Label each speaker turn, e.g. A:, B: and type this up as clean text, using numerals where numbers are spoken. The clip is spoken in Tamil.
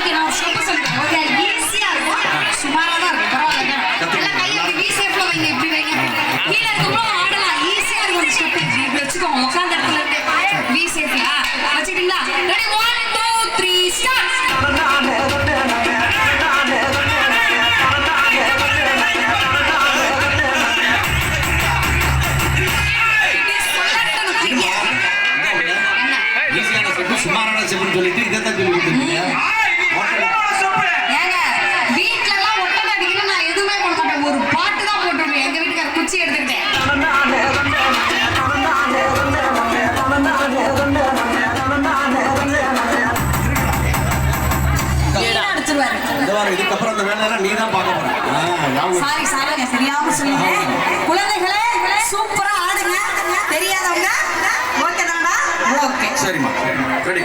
A: ஓகே நான் ஸ்டெப் சொல்றேன். ஓகே ஈஸியா இருக்கும். சுமாரா தான் இருக்கும். பரவாயில்லை. எல்லாம் கை அப்படி வி ஷேப்ல வைங்க, இப்படி வைங்க. கீழ இருக்கும்போது ஆடலாம். ஈஸியா இருக்கும் ஸ்டெப். இப்படி வச்சுக்கோங்க. உட்கார்ந்த இடத்துல இருந்து வி ஷேப்ல வச்சிட்டீங்களா? Ready 1 2 3 start.
B: சுமாரான செப்புன்னு சொல்லிட்டு இதைத்தான் சொல்லி கொடுத்துருக்கீங்க.
A: ஏங்க வீட்ல எல்லாம் ஒட்டடை அடிக்கணும் நான் எதுவுமே பண்ண மாட்டேன். ஒரு பாட்டு தான் போட்டுருவேன். எங்க வீட்டுக்கார குச்சி எடுத்துக்கிட்டேன்.
B: இதுக்கப்புறம் அந்த வேலையெல்லாம் நீ தான் பார்க்க போற.
A: சாரிங்க தெரியாம சொல்லிட்டேன். குழந்தைகளே சூப்பரா ஆடுங்க. தெரியாதவங்க ஓகே தானடா? ஓகே
B: சரிம்மா ரெடி.